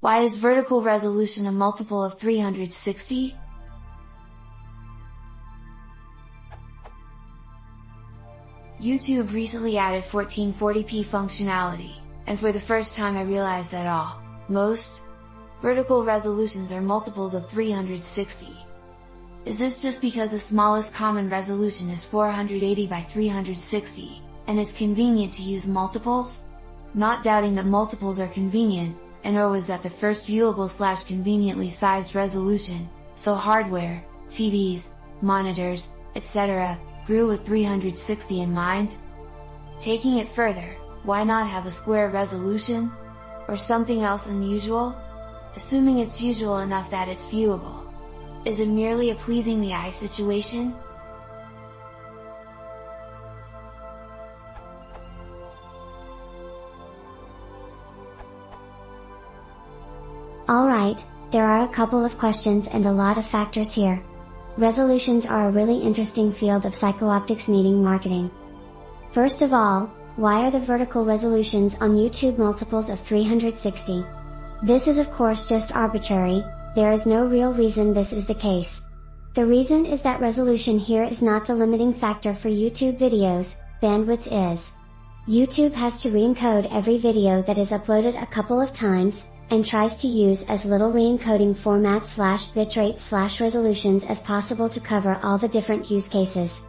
Why is vertical resolution a multiple of 360? YouTube recently added 1440p functionality, and for the first time I realized that most vertical resolutions are multiples of 360. Is this just because the smallest common resolution is 480 by 360, and it's convenient to use multiples? Not doubting that multiples are convenient, and or was that the first viewable/conveniently sized resolution, so hardware, TVs, monitors, etc., grew with 360 in mind? Taking it further, why not have a square resolution? Or something else unusual? Assuming it's usual enough that it's viewable. Is it merely a pleasing the eye situation? Alright, there are a couple of questions and a lot of factors here. Resolutions are a really interesting field of psycho-optics needing marketing. First of all, why are the vertical resolutions on YouTube multiples of 360? This is of course just arbitrary, there is no real reason this is the case. The reason is that resolution here is not the limiting factor for YouTube videos, bandwidth is. YouTube has to re-encode every video that is uploaded a couple of times, and tries to use as little re-encoding format/bitrate/resolutions as possible to cover all the different use cases.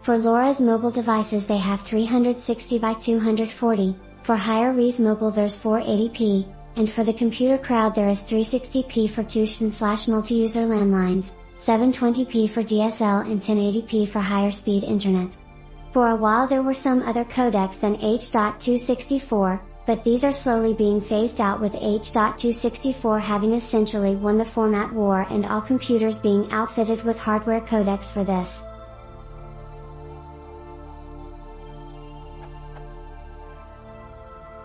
For LoRa's mobile devices they have 360 by 240, for higher res mobile there's 480p, and for the computer crowd there is 360p for Tushin/multi-user landlines, 720p for DSL and 1080p for higher speed internet. For a while there were some other codecs than H.264, but these are slowly being phased out with H.264 having essentially won the format war and all computers being outfitted with hardware codecs for this.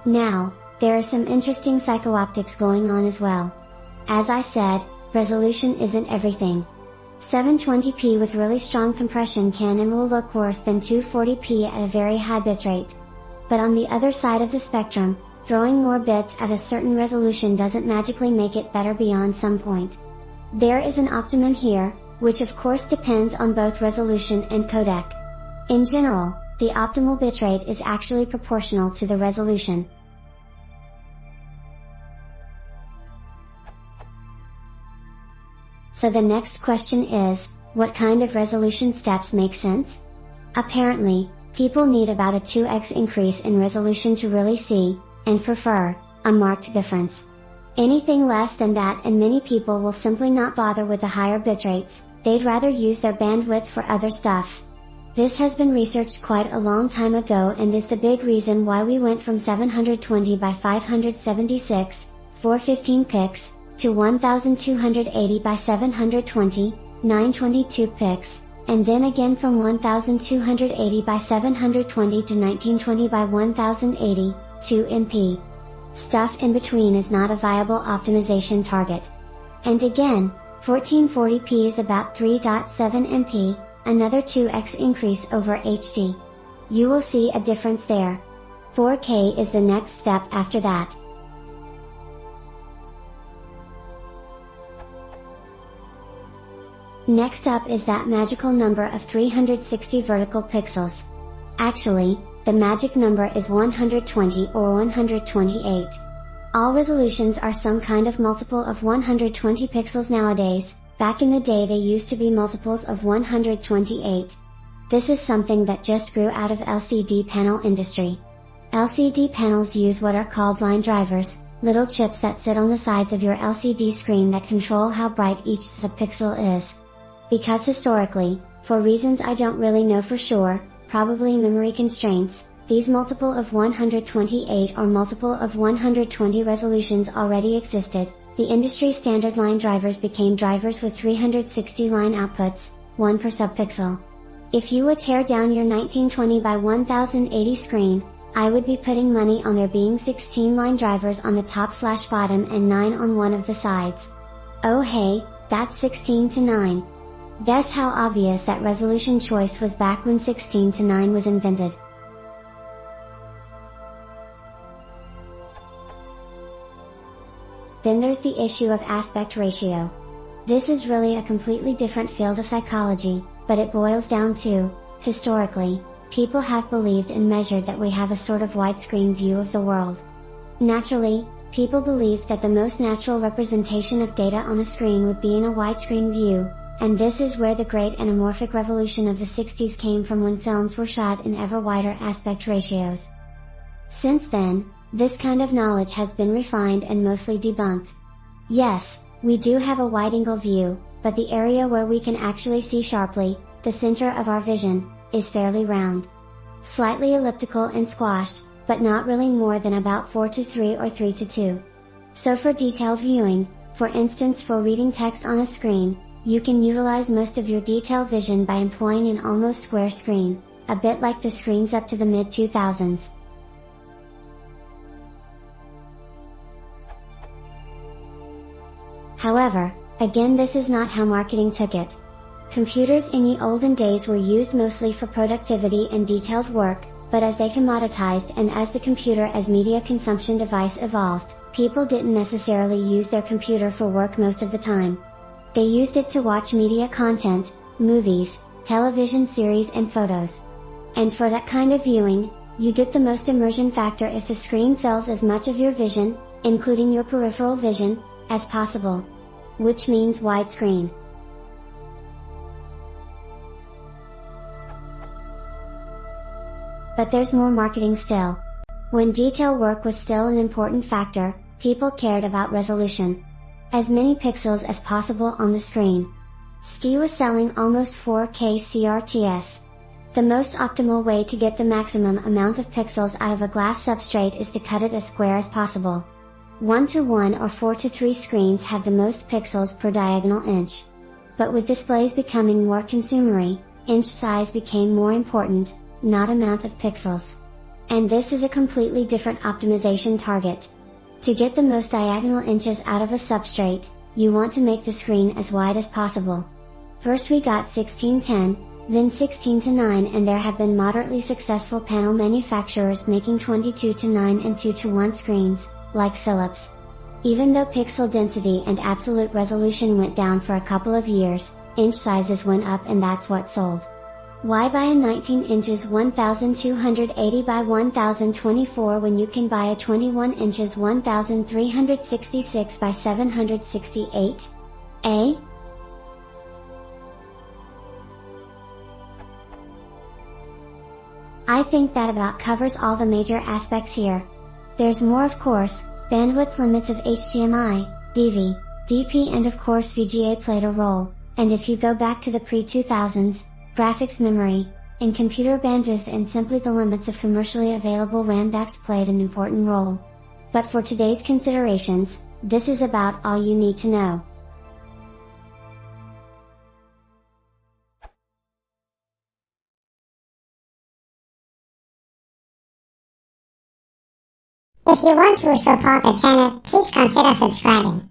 Now, there is some interesting psycho-optics going on as well. As I said, resolution isn't everything. 720p with really strong compression can and will look worse than 240p at a very high bitrate. But on the other side of the spectrum, throwing more bits at a certain resolution doesn't magically make it better beyond some point. There is an optimum here, which of course depends on both resolution and codec. In general, the optimal bitrate is actually proportional to the resolution. So the next question is, what kind of resolution steps make sense? Apparently, people need about a 2x increase in resolution to really see, and prefer, a marked difference. Anything less than that and many people will simply not bother with the higher bitrates, they'd rather use their bandwidth for other stuff. This has been researched quite a long time ago and is the big reason why we went from 720 by 576, 415 pics, to 1280 by 720, 922 pics, and then again from 1280 by 720 to 1920 by 1080, 2 MP. Stuff in between is not a viable optimization target. And again, 1440p is about 3.7 MP, another 2x increase over HD. You will see a difference there. 4K is the next step after that. Next up is that magical number of 360 vertical pixels. Actually, the magic number is 120 or 128. All resolutions are some kind of multiple of 120 pixels nowadays, back in the day they used to be multiples of 128. This is something that just grew out of LCD panel industry. LCD panels use what are called line drivers, little chips that sit on the sides of your LCD screen that control how bright each subpixel is. Because historically, for reasons I don't really know for sure, probably memory constraints, these multiple of 128 or multiple of 120 resolutions already existed. The industry standard line drivers became drivers with 360 line outputs, 1 per subpixel. If you would tear down your 1920 by 1080 screen, I would be putting money on there being 16 line drivers on the top/bottom and 9 on one of the sides. Oh hey, that's 16 to 9. Guess how obvious that resolution choice was back when 16 to 9 was invented. Then there's the issue of aspect ratio. This is really a completely different field of psychology, but it boils down to, historically, people have believed and measured that we have a sort of widescreen view of the world. Naturally, people believed that the most natural representation of data on a screen would be in a widescreen view, and this is where the great anamorphic revolution of the 60s came from, when films were shot in ever wider aspect ratios. Since then, this kind of knowledge has been refined and mostly debunked. Yes, we do have a wide-angle view, but the area where we can actually see sharply, the center of our vision, is fairly round. Slightly elliptical and squashed, but not really more than about 4:3 or 3:2. So for detailed viewing, for instance for reading text on a screen, you can utilize most of your detailed vision by employing an almost square screen, a bit like the screens up to the mid-2000s. However, again, this is not how marketing took it. Computers in the olden days were used mostly for productivity and detailed work, but as they commoditized and as the computer as media consumption device evolved, people didn't necessarily use their computer for work most of the time. They used it to watch media content, movies, television series and photos. And for that kind of viewing, you get the most immersion factor if the screen fills as much of your vision, including your peripheral vision, as possible. Which means widescreen. But there's more marketing still. When detail work was still an important factor, people cared about resolution. As many pixels as possible on the screen. SKI was selling almost 4K CRTs. The most optimal way to get the maximum amount of pixels out of a glass substrate is to cut it as square as possible. 1:1 or 4:3 screens have the most pixels per diagonal inch. But with displays becoming more consumery, inch size became more important, not amount of pixels. And this is a completely different optimization target. To get the most diagonal inches out of a substrate, you want to make the screen as wide as possible. First we got 16:10, then 16:9, and there have been moderately successful panel manufacturers making 22:9 and 2:1 screens, like Philips. Even though pixel density and absolute resolution went down for a couple of years, inch sizes went up, and that's what sold. Why buy a 19 inches 1280 by 1024 when you can buy a 21 inches 1366 by 768? Eh? I think that about covers all the major aspects here. There's more, of course. Bandwidth limits of HDMI, DV, DP, and of course VGA played a role, and if you go back to the pre-2000s, graphics memory, and computer bandwidth and simply the limits of commercially available RAM DACs played an important role. But for today's considerations, this is about all you need to know. If you want to support the channel, please consider subscribing.